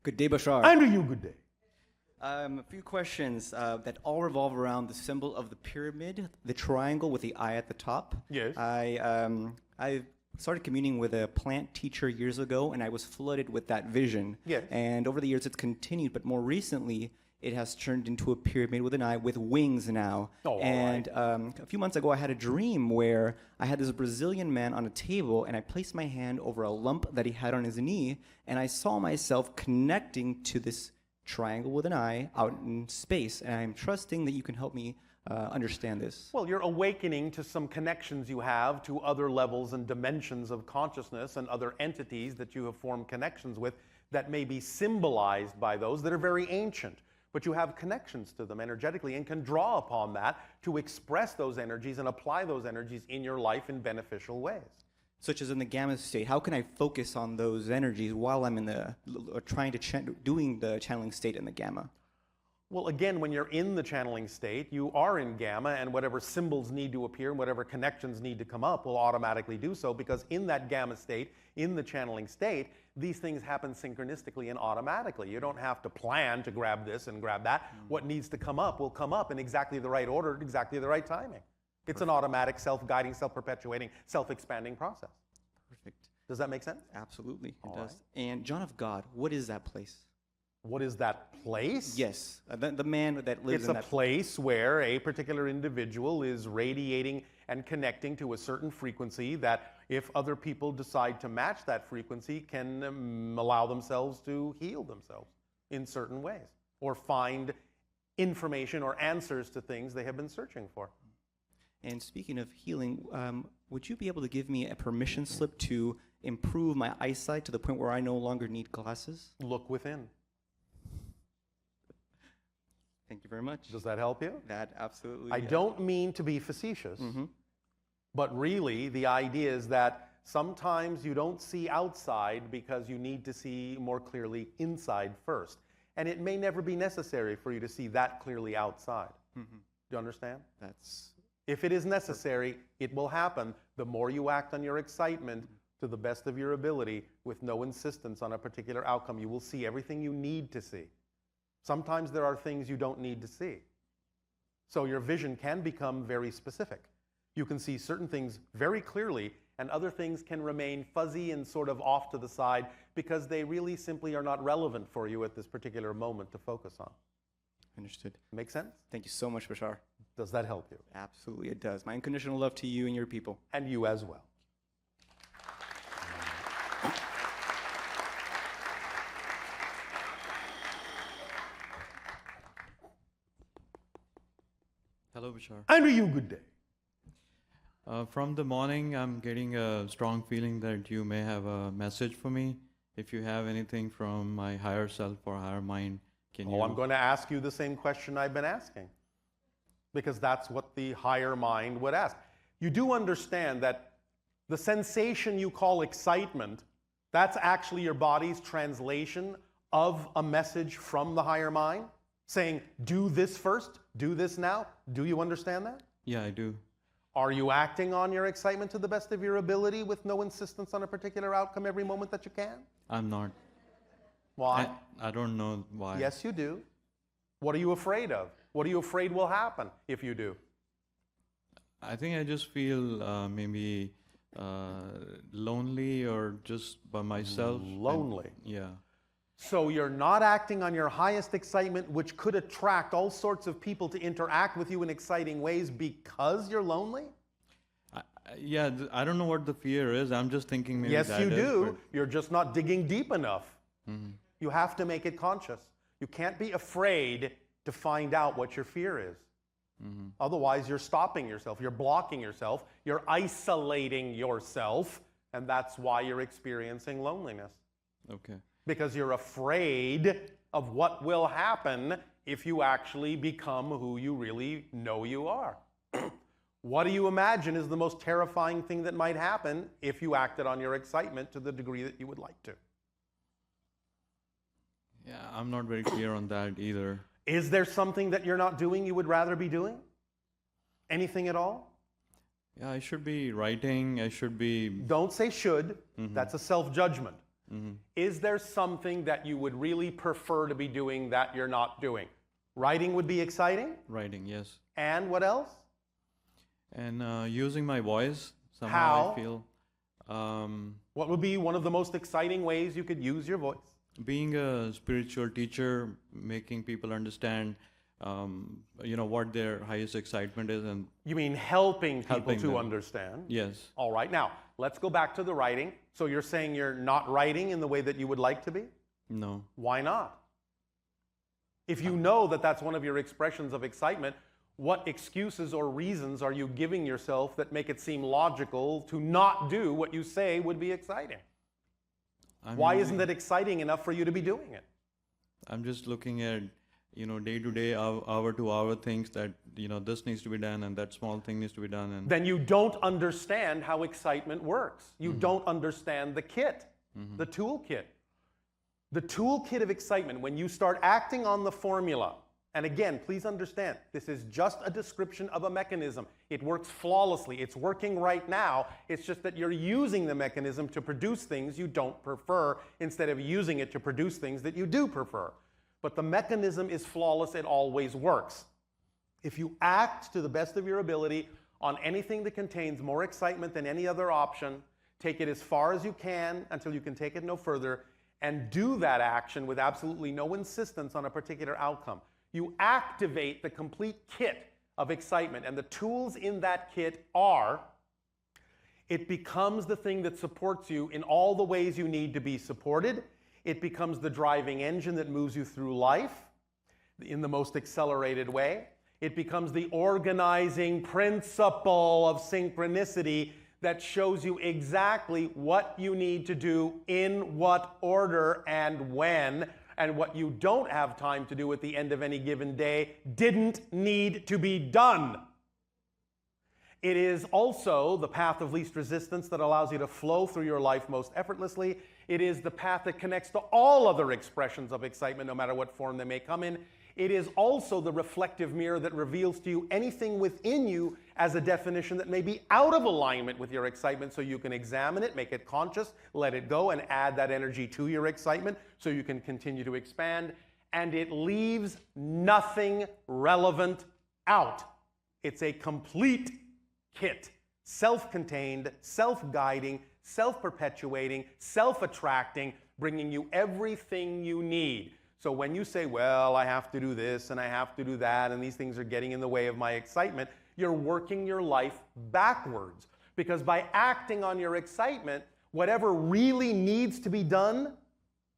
Good day, Bashar. And to you, good day. A few questions that all revolve around the symbol of the pyramid, the triangle with the eye at the top. Yes. I started communing with a plant teacher years ago, and I was flooded with that vision. Yes. And over the years, it's continued, but more recently, it has turned into a pyramid with an eye with wings now. Oh, all and a few months ago, I had a dream where I had this Brazilian man on a table, and I placed my hand over a lump that he had on his knee, and I saw myself connecting to this triangle with an eye out in space. And I'm trusting that you can help me understand this. Well, you're awakening to some connections you have to other levels and dimensions of consciousness and other entities that you have formed connections with that may be symbolized by those that are very ancient. But you have connections to them energetically and can draw upon that to express those energies and apply those energies in your life in beneficial ways. Such as in the gamma state, how can I focus on those energies while I'm in the doing the channeling state in the gamma? Well, again, when you're in the channeling state, you are in gamma, and whatever symbols need to appear and whatever connections need to come up will automatically do so, because in that gamma state, in the channeling state, these things happen synchronistically and automatically. You don't have to plan to grab this and grab that. What needs to come up will come up in exactly the right order at exactly the right timing. It's an automatic, self-guiding, self-perpetuating, self-expanding process. Perfect. Does that make sense? Absolutely, it All does. right. And John of God, what is that place? What is that place? Yes, the man that lives It's in a that place where a particular individual is radiating and connecting to a certain frequency that, if other people decide to match that frequency, can allow themselves to heal themselves in certain ways or find information or answers to things they have been searching for. And speaking of healing, would you be able to give me a permission slip to improve my eyesight to the point where I no longer need glasses? Look within. Thank you very much. Does that help you? That absolutely. I don't mean to be facetious, but really the idea is that sometimes you don't see outside because you need to see more clearly inside first. And it may never be necessary for you to see that clearly outside. Do you understand? That's If it is necessary, it will happen. The more you act on your excitement to the best of your ability with no insistence on a particular outcome, you will see everything you need to see. Sometimes there are things you don't need to see. So your vision can become very specific. You can see certain things very clearly, and other things can remain fuzzy and sort of off to the side because they really simply are not relevant for you at this particular moment to focus on. understood. Make sense? Thank you so much, Bashar. Does that help you? Absolutely, it does. My unconditional love to you and your people. And you as well. Hello, Bashar. And to you, good day. From the morning, I'm getting a strong feeling that you may have a message for me. If you have anything from my higher self or higher mind, can you? I'm going to ask you the same question I've been asking, because that's what the higher mind would ask. You do understand that the sensation you call excitement, that's actually your body's translation of a message from the higher mind, saying, do this first, do this now. Do you understand that? Yeah, I do. Are you acting on your excitement to the best of your ability with no insistence on a particular outcome every moment that you can? I'm not. Why? I don't know why. Yes, you do. What are you afraid of? What are you afraid will happen if you do? I think I just feel maybe lonely or just by myself. Lonely. Yeah. So you're not acting on your highest excitement, which could attract all sorts of people to interact with you in exciting ways because you're lonely? I don't know what the fear is. I'm just thinking maybe Yes, that you is, do. You're just not digging deep enough. Mhm. You have to make it conscious. You can't be afraid to find out what your fear is. Otherwise, you're stopping yourself. You're blocking yourself. You're isolating yourself. And that's why you're experiencing loneliness. Okay. Because you're afraid of what will happen if you actually become who you really know you are. What do you imagine is the most terrifying thing that might happen if you acted on your excitement to the degree that you would like to? Yeah, I'm not very clear on that either. Is there something that you're not doing you would rather be doing? Anything at all? Yeah, I should be writing. I should be. Don't say should. That's a self-judgment. Is there something that you would really prefer to be doing that you're not doing? Writing would be exciting? Writing, yes. And what else? And using my voice, somehow How? I feel What would be one of the most exciting ways you could use your voice? being a spiritual teacher, making people understand, what their highest excitement is, and You mean helping people Helping to them. understand? yes, All right, now let's go back to the writing. So you're saying you're not writing in the way that you would like to be? no, Why not? If you know that that's one of your expressions of excitement, what excuses or reasons are you giving yourself that make it seem logical to not do what you say would be exciting? Why isn't that exciting enough for you to be doing it? I'm just looking at, day to day, hour to hour things that, this needs to be done and that small thing needs to be done. And Then you don't understand how excitement works. You don't understand the kit, the toolkit. The toolkit of excitement, when you start acting on the formula, and again, please understand, this is just a description of a mechanism. It works flawlessly. It's working right now. It's just that you're using the mechanism to produce things you don't prefer instead of using it to produce things that you do prefer. But the mechanism is flawless. It always works. If you act to the best of your ability on anything that contains more excitement than any other option, take it as far as you can until you can take it no further, and do that action with absolutely no insistence on a particular outcome. You activate the complete kit of excitement, and the tools in that kit are, it becomes the thing that supports you in all the ways you need to be supported. It becomes the driving engine that moves you through life in the most accelerated way. It becomes the organizing principle of synchronicity that shows you exactly what you need to do, in what order and when, and what you don't have time to do at the end of any given day didn't need to be done. It is also the path of least resistance that allows you to flow through your life most effortlessly. It is the path that connects to all other expressions of excitement, no matter what form they may come in. It is also the reflective mirror that reveals to you anything within you as a definition that may be out of alignment with your excitement, so you can examine it, make it conscious, let it go, and add that energy to your excitement so you can continue to expand. And it leaves nothing relevant out. It's a complete kit, self-contained, self-guiding, self-perpetuating, self-attracting, bringing you everything you need. So when you say, well, I have to do this and I have to do that, and these things are getting in the way of my excitement, you're working your life backwards. Because by acting on your excitement, whatever really needs to be done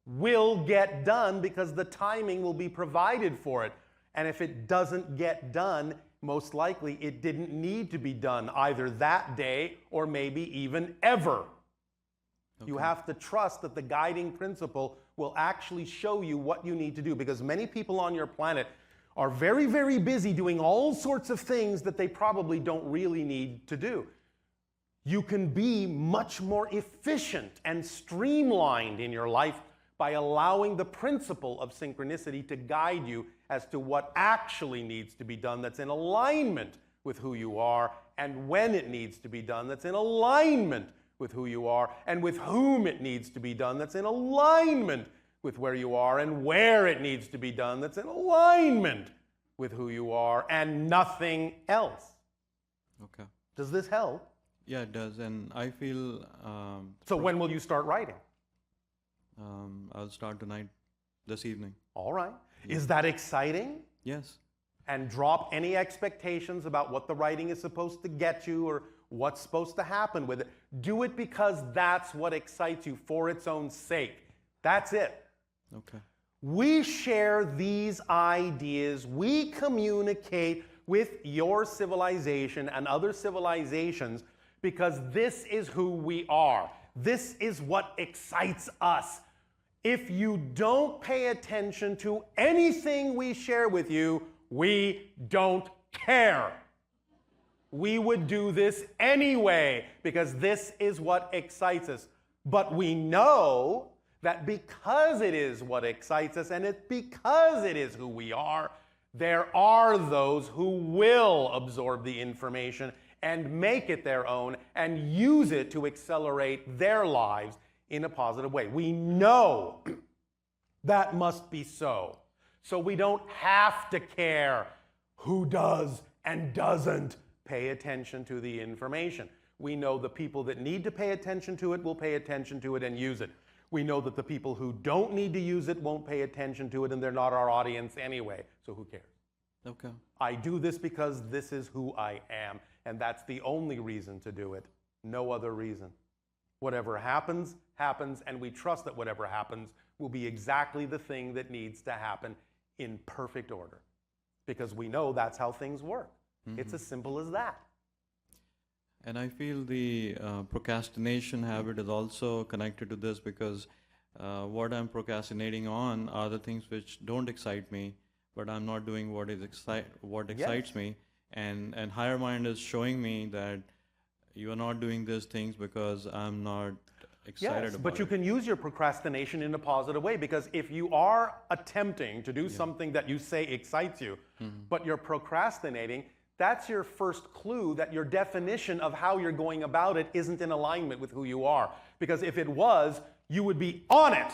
will get done, because the timing will be provided for it. And if it doesn't get done, most likely it didn't need to be done either that day or maybe even ever. Okay. You have to trust that the guiding principle will actually show you what you need to do, because many people on your planet are very, very busy doing all sorts of things that they probably don't really need to do. You can be much more efficient and streamlined in your life by allowing the principle of synchronicity to guide you as to what actually needs to be done that's in alignment with who you are, and when it needs to be done that's in alignment with who you are, and with whom it needs to be done that's in alignment with where you are, and where it needs to be done that's in alignment with who you are, and nothing else. okay. Does this help? Yeah, it does. And I feel... So when will you start writing? I'll start tonight, this evening. All right. Yeah. Is that exciting? Yes. And drop any expectations about what the writing is supposed to get you or what's supposed to happen with it. Do it because that's what excites you, for its own sake. That's it. Okay. We share these ideas. We communicate with your civilization and other civilizations because this is who we are. This is what excites us. If you don't pay attention to anything we share with you, we don't care. We would do this anyway because this is what excites us. But we know that because it is what excites us and it's because it is who we are, there are those who will absorb the information and make it their own and use it to accelerate their lives in a positive way. We know that must be so. So we don't have to care who does and doesn't pay attention to the information. We know the people that need to pay attention to it will pay attention to it and use it. We know that the people who don't need to use it won't pay attention to it, and they're not our audience anyway, so who cares? Okay. I do this because this is who I am, and that's the only reason to do it. No other reason. Whatever happens, happens, and we trust that whatever happens will be exactly the thing that needs to happen in perfect order. Because we know that's how things work. It's as simple as that. And I feel the procrastination habit is also connected to this because what I'm procrastinating on are the things which don't excite me, but I'm not doing what excites me. And higher mind is showing me that you are not doing these things because I'm not excited about it. But you can use your procrastination in a positive way, because if you are attempting to do something that you say excites you, but you're procrastinating, that's your first clue that your definition of how you're going about it isn't in alignment with who you are. Because if it was, you would be on it.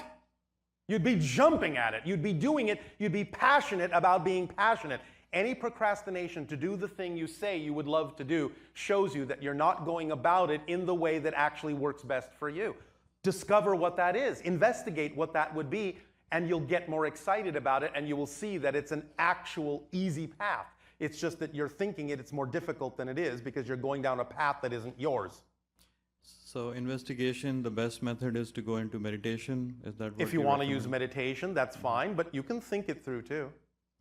You'd be jumping at it. You'd be doing it. You'd be passionate about being passionate. Any procrastination to do the thing you say you would love to do shows you that you're not going about it in the way that actually works best for you. Discover what that is. Investigate what that would be, and you'll get more excited about it, and you will see that it's an actual easy path. It's just that you're thinking it's more difficult than it is because you're going down a path that isn't yours. So investigation, the best method is to go into meditation? Is that what If you want to use meditation, that's fine, but you can think it through too.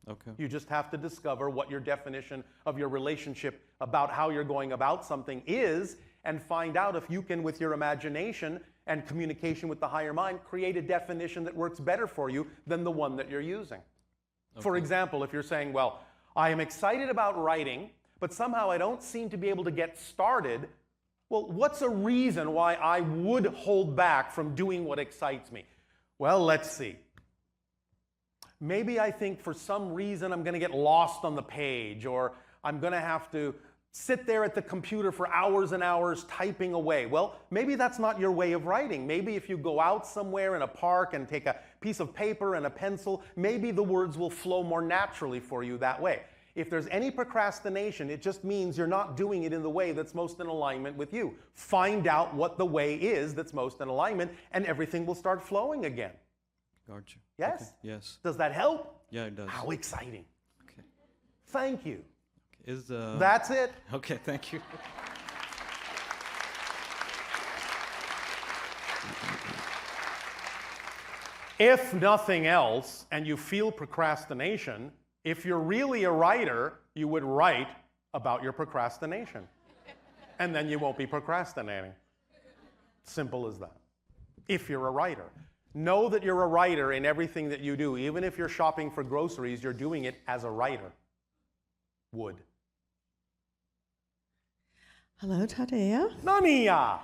Okay. You just have to discover what your definition of your relationship about how you're going about something is, and find out if you can, with your imagination and communication with the higher mind, create a definition that works better for you than the one that you're using. Okay. For example, if you're saying, well, I am excited about writing, but somehow I don't seem to be able to get started, well, what's a reason why I would hold back from doing what excites me? Well, let's see. Maybe I think for some reason I'm going to get lost on the page, or I'm going to have to sit there at the computer for hours and hours typing away. Well, maybe that's not your way of writing. Maybe if you go out somewhere in a park and take a piece of paper and a pencil, maybe the words will flow more naturally for you that way. If there's any procrastination, it just means you're not doing it in the way that's most in alignment with you. Find out what the way is that's most in alignment, and everything will start flowing again. Gotcha. Yes? Okay. Yes. Does that help? Yeah, it does. How exciting. Okay. Thank you. That's it. Okay, thank you. If nothing else, and you feel procrastination, if you're really a writer, you would write about your procrastination. And then you won't be procrastinating. Simple as that. If you're a writer. Know that you're a writer in everything that you do. Even if you're shopping for groceries, you're doing it as a writer would. Hello, Tadea. Nania!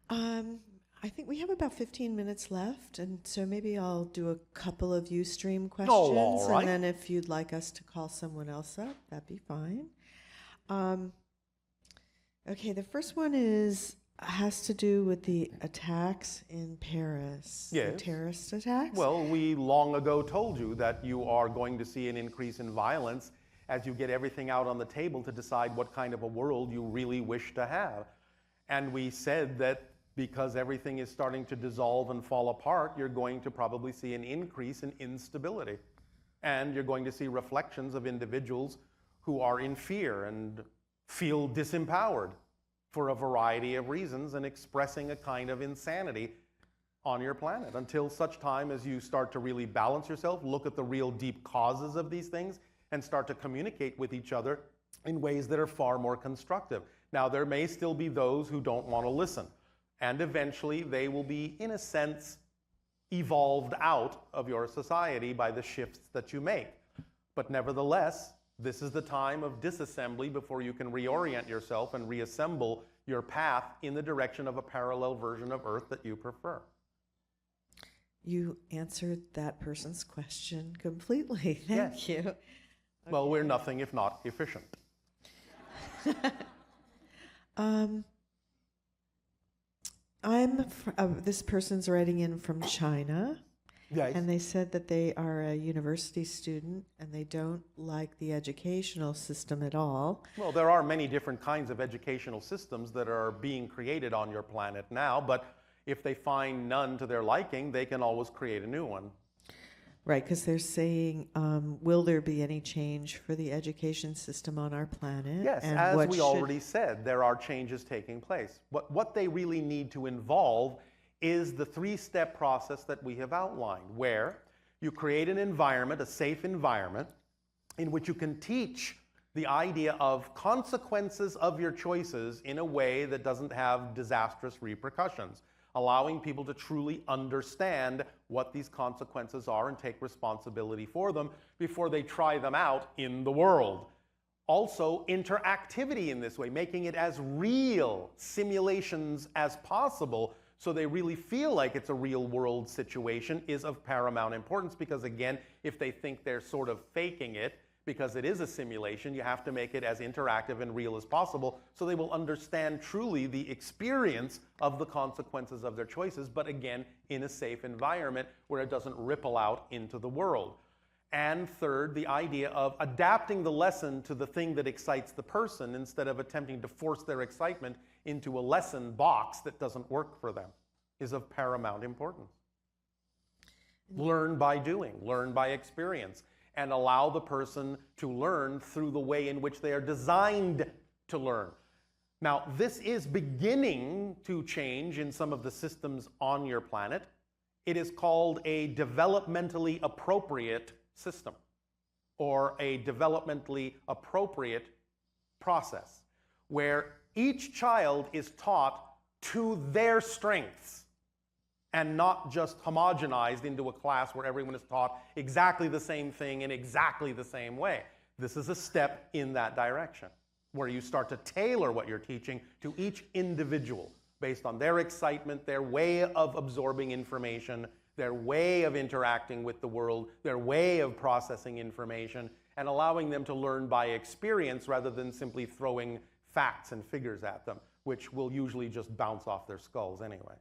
I think we have about 15 minutes left, and so maybe I'll do a couple of Ustream questions, all right. and then if you'd like us to call someone else up, that'd be fine. Okay, the first one has to do with the attacks in Paris. Yes. The terrorist attacks. Well, we long ago told you that you are going to see an increase in violence as you get everything out on the table to decide what kind of a world you really wish to have. And we said that because everything is starting to dissolve and fall apart, you're going to probably see an increase in instability. And you're going to see reflections of individuals who are in fear and feel disempowered for a variety of reasons, and expressing a kind of insanity on your planet until such time as you start to really balance yourself, look at the real deep causes of these things, and start to communicate with each other in ways that are far more constructive. Now, there may still be those who don't want to listen, and eventually they will be, in a sense, evolved out of your society by the shifts that you make. But nevertheless, this is the time of disassembly before you can reorient yourself and reassemble your path in the direction of a parallel version of Earth that you prefer. You answered that person's question completely. Thank you. Okay. Well, we're nothing if not efficient. This person's writing in from China, Yes. and they said that they are a university student and they don't like the educational system at all. Well, there are many different kinds of educational systems that are being created on your planet now, but if they find none to their liking, they can always create a new one. Right, because they're saying, will there be any change for the education system on our planet? Yes, And as what we should- already said, there are changes taking place. What they really need to involve is the three-step process that we have outlined, where you create an environment, a safe environment, in which you can teach the idea of consequences of your choices in a way that doesn't have disastrous repercussions, allowing people to truly understand what these consequences are and take responsibility for them before they try them out in the world. Also, interactivity in this way, making it as real simulations as possible so they really feel like it's a real world situation is of paramount importance, because again, if they think they're sort of faking it because it is a simulation, you have to make it as interactive and real as possible so they will understand truly the experience of the consequences of their choices, but again, in a safe environment where it doesn't ripple out into the world. And third, the idea of adapting the lesson to the thing that excites the person instead of attempting to force their excitement into a lesson box that doesn't work for them is of paramount importance. Learn by doing, learn by experience, and allow the person to learn through the way in which they are designed to learn. Now, this is beginning to change in some of the systems on your planet. It is called a developmentally appropriate system, or a developmentally appropriate process, where each child is taught to their strengths and not just homogenized into a class where everyone is taught exactly the same thing in exactly the same way. This is a step in that direction, where you start to tailor what you're teaching to each individual based on their excitement, their way of absorbing information, their way of interacting with the world, their way of processing information, and allowing them to learn by experience rather than simply throwing facts and figures at them, which will usually just bounce off their skulls anyway.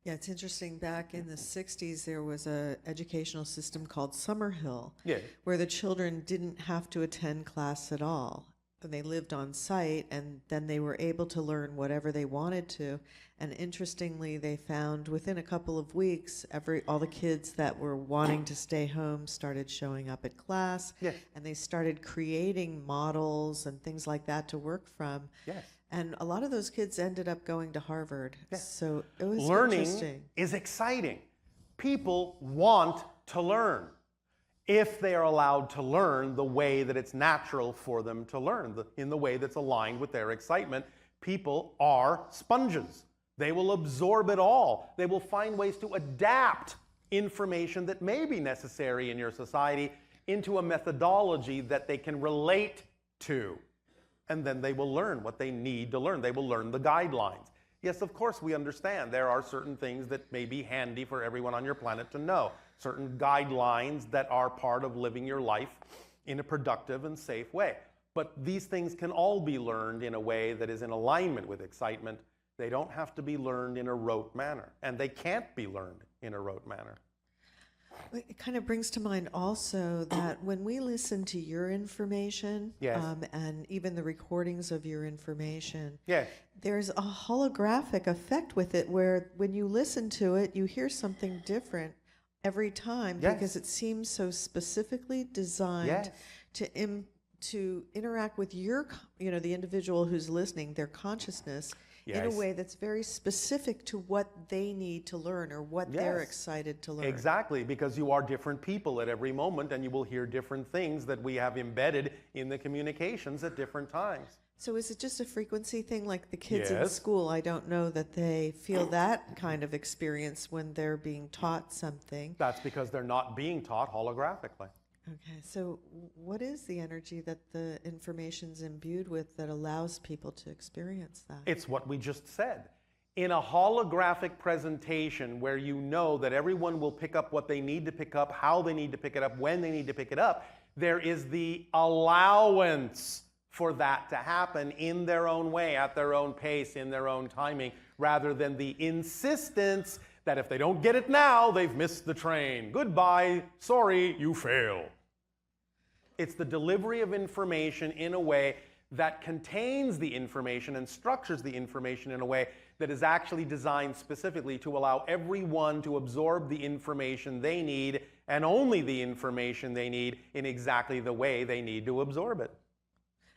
Yeah, it's interesting. Back in the 60s, there was an educational system called Summerhill, Yeah. where the children didn't have to attend class at all. And they lived on site, and then they were able to learn whatever they wanted to. And interestingly, they found within a couple of weeks, all the kids that were wanting to stay home started showing up at class. Yes. And they started creating models and things like that to work from. Yes. And a lot of those kids ended up going to Harvard. Yes. So it was Learning interesting. is exciting. People want to learn if they are allowed to learn the way that it's natural for them to learn, in the way that's aligned with their excitement. People are sponges. They will absorb it all. They will find ways to adapt information that may be necessary in your society into a methodology that they can relate to. And then they will learn what they need to learn. They will learn the guidelines. Yes, of course, we understand there are certain things that may be handy for everyone on your planet to know, certain guidelines that are part of living your life in a productive and safe way. But these things can all be learned in a way that is in alignment with excitement. They don't have to be learned in a rote manner, and they can't be learned in a rote manner. It kind of brings to mind also that when we listen to your information, Yes. And even the recordings of your information, Yes. there's a holographic effect with it where when you listen to it, you hear something different every time Yes. because it seems so specifically designed Yes. to interact with the individual who's listening, their consciousness, in Yes. a way that's very specific to what they need to learn or what they're Yes. excited to learn. Exactly, because you are different people at every moment, and you will hear different things that we have embedded in the communications at different times. So is it just a frequency thing, like the kids in Yes. school? I don't know that they feel that kind of experience when they're being taught something. That's because they're not being taught holographically. Okay, so what is the energy that the information's imbued with that allows people to experience that? It's what we just said. In a holographic presentation where you know that everyone will pick up what they need to pick up, how they need to pick it up, when they need to pick it up, there is the allowance for that to happen in their own way, at their own pace, in their own timing, rather than the insistence that if they don't get it now, they've missed the train. Goodbye, sorry, you fail. It's the delivery of information in a way that contains the information and structures the information in a way that is actually designed specifically to allow everyone to absorb the information they need, and only the information they need, in exactly the way they need to absorb it.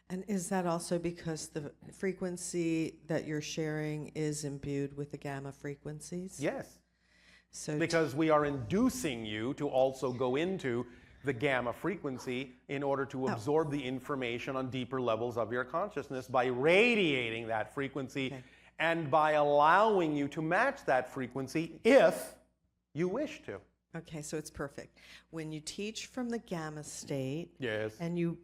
And is that also because the frequency that you're sharing is imbued with the gamma frequencies? Yes. So Because we are inducing you to also go into the gamma frequency in order to absorb the information on deeper levels of your consciousness by radiating that frequency and by allowing you to match that frequency if you wish to. Okay, so it's perfect. When you teach from the gamma state, Yes. and you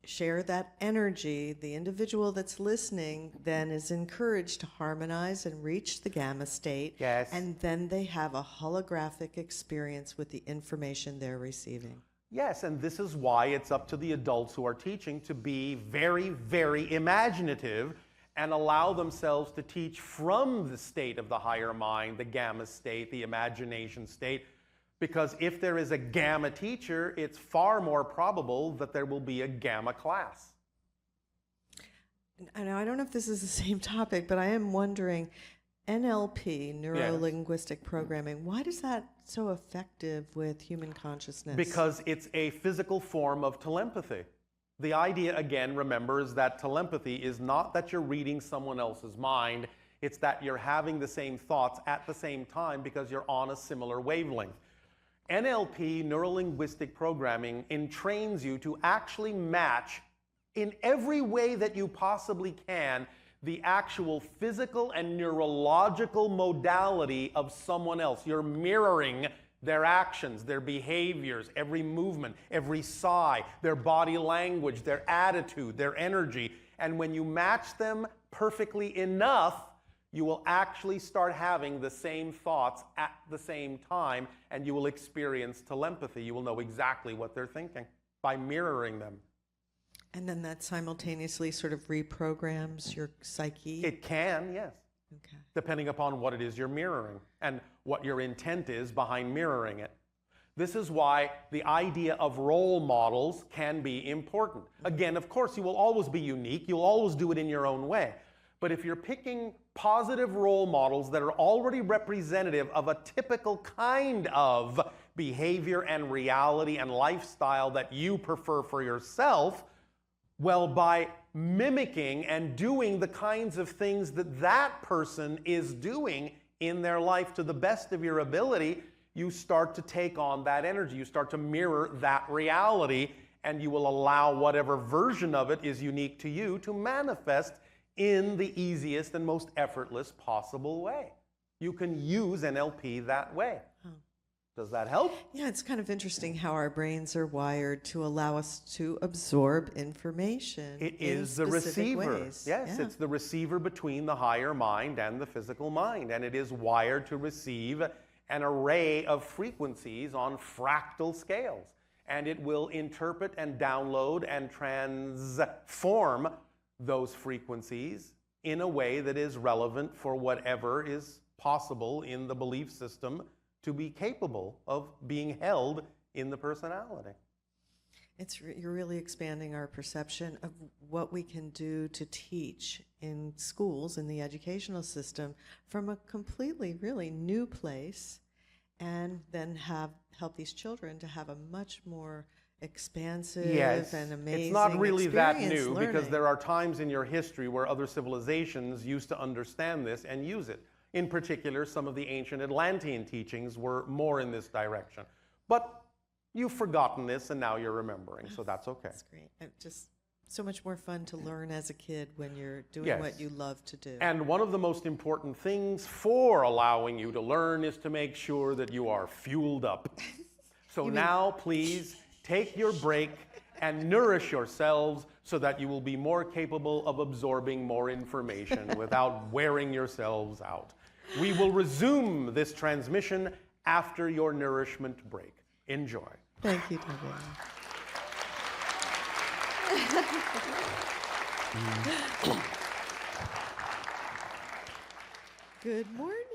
share that energy, the individual that's listening then is encouraged to harmonize and reach the gamma state. Yes. And then they have a holographic experience with the information they're receiving. Yes, and this is why it's up to the adults who are teaching to be very, very imaginative and allow themselves to teach from the state of the higher mind, the gamma state, the imagination state. Because if there is a gamma teacher, it's far more probable that there will be a gamma class. And I don't know if this is the same topic, but I am wondering, NLP, neuro-linguistic programming, why is that so effective with human consciousness? Because it's a physical form of telepathy. The idea, again, remember, is that telepathy is not that you're reading someone else's mind, it's that you're having the same thoughts at the same time because you're on a similar wavelength. NLP, neuro-linguistic programming, entrains you to actually match in every way that you possibly can the actual physical and neurological modality of someone else. You're mirroring their actions, their behaviors, every movement, every sigh, their body language, their attitude, their energy. And when you match them perfectly enough, you will actually start having the same thoughts at the same time, and you will experience telepathy. You will know exactly what they're thinking by mirroring them. And then that simultaneously sort of reprograms your psyche? It can, yes. Okay. Depending upon what it is you're mirroring and what your intent is behind mirroring it. This is why the idea of role models can be important. Again, of course, you will always be unique. You'll always do it in your own way. But if you're picking positive role models that are already representative of a typical kind of behavior and reality and lifestyle that you prefer for yourself, well, by mimicking and doing the kinds of things that that person is doing in their life to the best of your ability, you start to take on that energy. You start to mirror that reality, and you will allow whatever version of it is unique to you to manifest in the easiest and most effortless possible way. You can use NLP that way. Does that help? Yeah, it's kind of interesting how our brains are wired to allow us to absorb information. It in is the specific receiver. ways. Yes, Yeah. it's the receiver between the higher mind and the physical mind. And it is wired to receive an array of frequencies on fractal scales. And it will interpret and download and transform those frequencies in a way that is relevant for whatever is possible in the belief system to be capable of being held in the personality. You're really expanding our perception of what we can do to teach in schools, in the educational system, from a completely, really new place, and then help these children to have a much more expansive and amazing it's not really that experience new learning. because there are times in your history where other civilizations used to understand this and use it. In particular, some of the ancient Atlantean teachings were more in this direction. But you've forgotten this and now you're remembering, so that's okay. That's great. It's just so much more fun to learn as a kid when you're doing Yes. what you love to do. And one of the most important things for allowing you to learn is to make sure that you are fueled up. So now, please, take your break and nourish yourselves so that you will be more capable of absorbing more information without wearing yourselves out. We will resume this transmission after your nourishment break. Enjoy. Thank you, Darryl. Good morning.